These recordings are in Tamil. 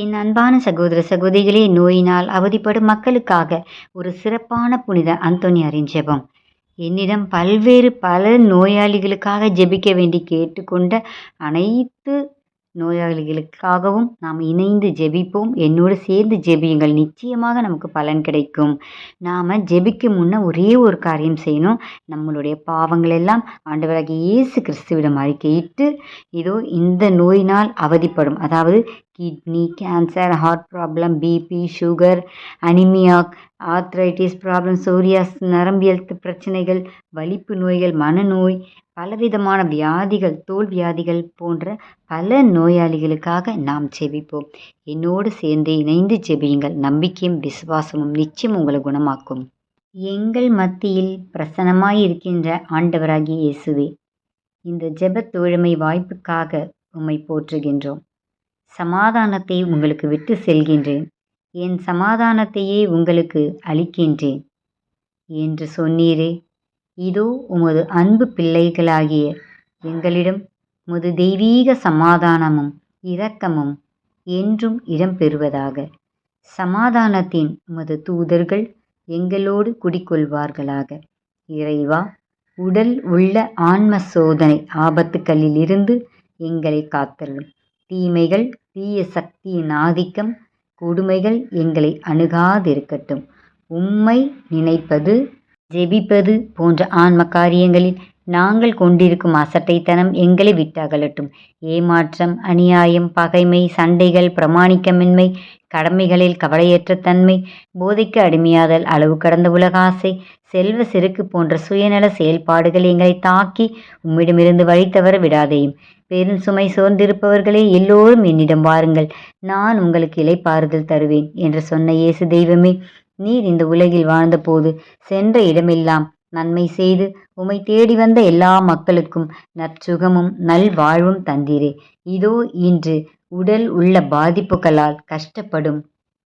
என் அன்பான சகோதர சகோதரிகளே, நோயினால் அவதிப்படும் மக்களுக்காக ஒரு சிறப்பான புனித அந்தோனியாரின் ஜெபம். என்னிடம் பல நோயாளிகளுக்காக ஜெபிக்க வேண்டி கேட்டுக்கொண்ட அனைத்து நோயாளிகளுக்காகவும் நாம் இணைந்து ஜெபிப்போம். என்னோடு சேர்ந்து ஜெபியுங்கள். நிச்சயமாக நமக்கு பலன் கிடைக்கும். நாம் ஜெபிக்க முன்ன ஒரே ஒரு காரியம் செய்யணும். நம்மளுடைய பாவங்கள் எல்லாம் ஆண்டவராகிய இயேசு கிறிஸ்துவிடம் அறிக்கையிட்டு, இதோ இந்த நோயினால் அவதிப்படும், அதாவது kidney cancer, heart problem, BP, sugar, anemia, arthritis problem, psoriasis, நரம்பியல் பிரச்சனைகள், வலிப்பு நோய்கள், மனநோய், பலவிதமான வியாதிகள், தோல் வியாதிகள் போன்ற பல நோயாளிகளுக்காக நாம் ஜெபிப்போம். என்னோடு சேர்ந்து இணைந்து ஜெபியுங்கள். நம்பிக்கையும் விசுவாசமும் நிச்சயம் உங்களை குணமாக்கும். எங்கள் மத்தியில் பிரசன்னமாயிருக்கின்ற ஆண்டவராகிய இயேசுவே, இந்த ஜெபத் தோழமை வாய்ப்புக்காக உம்மை போற்றுகின்றோம். சமாதானத்தை உங்களுக்கு விட்டு செல்கின்றேன், என் சமாதானத்தையே உங்களுக்கு அளிக்கின்றேன் என்று சொன்னீரே. இதோ உமது அன்பு பிள்ளைகளாகிய எங்களிடம் உமது தெய்வீக சமாதானமும் இரக்கமும் என்றும் இடம்பெறுவதாக. சமாதானத்தின் உமது தூதர்கள் எங்களோடு குடிக்கொள்வார்களாக. இறைவா, உடல் உள்ள ஆன்ம சோதனை ஆபத்துக்களிலிருந்து எங்களை காத்தருளும். தீமைகள், தீய சக்தியின் ஆதிக்கம், கொடுமைகள் எங்களை அணுகாதிருக்கட்டும். உம்மை நினைப்பது, ஜெபிப்பது போன்ற ஆன்ம காரியங்களில் நாங்கள் கொண்டிருக்கும் அசட்டைத்தனம் எங்களை விட்டு அகலட்டும். ஏமாற்றம், அநியாயம், பகைமை, சண்டைகள், பிரமாணிக்கமின்மை, கடமைகளில் கவலையற்ற தன்மை, போதைக்கு அடிமையாதல், அளவு கடந்த உலகாசை, செல்வ செருக்கு போன்ற சுயநல செயல்பாடுகள் எங்களை தாக்கி உம்மிடமிருந்து வழி தவற விடாதேயும். பெரும் சுமை சோர்ந்திருப்பவர்களே, எல்லோரும் என்னிடம் வாருங்கள், நான் உங்களுக்கு இளைப்பாறுதல் தருவேன் என்று சொன்ன இயேசு தெய்வமே, நீர் இந்த உலகில் வாழ்ந்தபோது சென்ற இடமெல்லாம் நன்மை செய்து உம்மை தேடி வந்த எல்லா மக்களுக்கும் நற்சுகமும் நல்வாழ்வும் தந்தீரே. இதோ இன்று உடல் உள்ள பாதிப்புகளால் கஷ்டப்படும்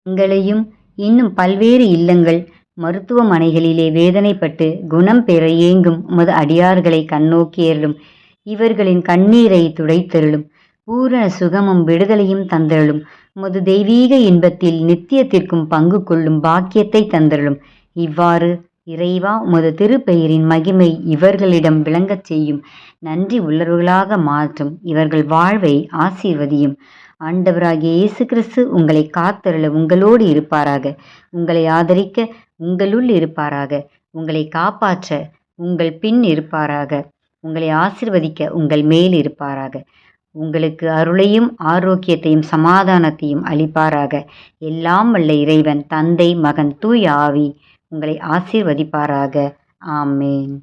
எங்களையும், இன்னும் பல்வேறு இல்லங்கள், மருத்துவமனைகளிலே வேதனைப்பட்டு குணம் பெற ஏங்கும் உமது அடியார்களை கண்ணோக்கியருளும். இவர்களின் கண்ணீரை துடைத்தருளும். பூரண சுகமும் விடுதலையும் தந்தருளும். உமது தெய்வீக இன்பத்தில் நித்தியத்திற்கும் பங்கு கொள்ளும் பாக்கியத்தை தந்தருளும். இவ்வாறு இறைவா, உமது திருப்பெயரின் மகிமை இவர்களிடம் விளங்கச் செய்யும். நன்றி உள்ளவர்களாக மாற்றும் இவர்கள் வாழ்வை ஆசீர்வதியும். ஆண்டவராகிய இயேசு கிறிஸ்து உங்களை காத்தருள உங்களோடு இருப்பாராக. உங்களை ஆதரிக்க உங்களுள் இருப்பாராக. உங்களை காப்பாற்ற உங்கள் பின் இருப்பாராக. உங்களை ஆசீர்வதிக்க உங்கள் மேல் இருப்பாராக. உங்களுக்கு அருளையும் ஆரோக்கியத்தையும் சமாதானத்தையும் அளிப்பாராக. எல்லாம் வல்ல இறைவன், தந்தை, மகன், தூய ஆவி உங்களை ஆசீர்வதிப்பாராக. ஆமேன்.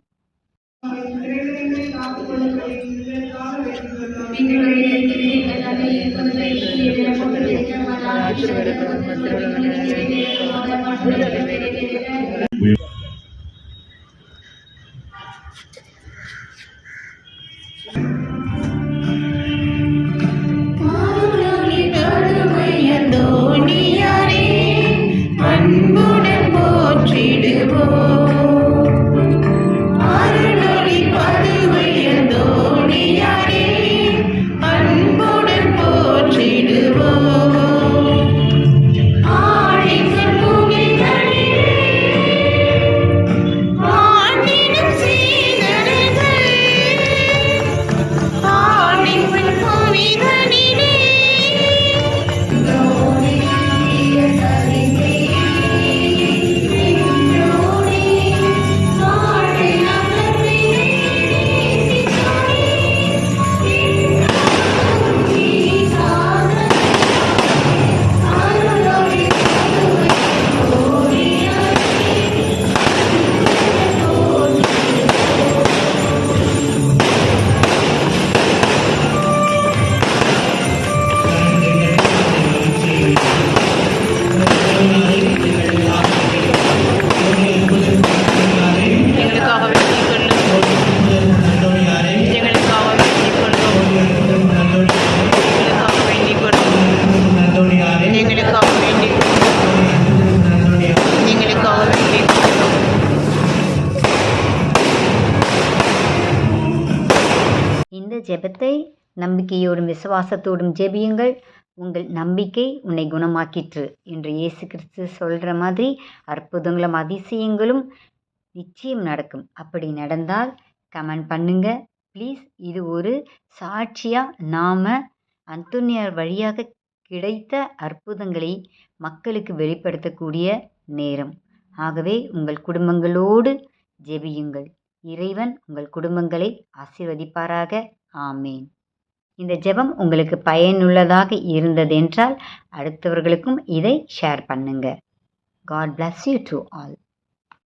ஜெபத்தை நம்பிக்கையோடும் விசுவாசத்தோடும் ஜெபியுங்கள். உங்கள் நம்பிக்கை உன்னை குணமாக்கிற்று என்று இயேசு கிறிஸ்து சொல்கிற மாதிரி அற்புதங்களும் அதிசயங்களும் நிச்சயம் நடக்கும். அப்படி நடந்தால் கமெண்ட் பண்ணுங்க ப்ளீஸ். இது ஒரு சாட்சியாக நாம் அந்தோனியார் வழியாக கிடைத்த அற்புதங்களை மக்களுக்கு வெளிப்படுத்தக்கூடிய நேரம். ஆகவே உங்கள் குடும்பங்களோடு ஜெபியுங்கள். இறைவன் உங்கள் குடும்பங்களை ஆசீர்வதிப்பாராக. ஆமேன். இந்த ஜெபம் உங்களுக்கு பயனுள்ளதாக இருந்ததென்றால் அடுத்தவர்களுக்கும் இதை ஷேர் பண்ணுங்க. God bless you to all.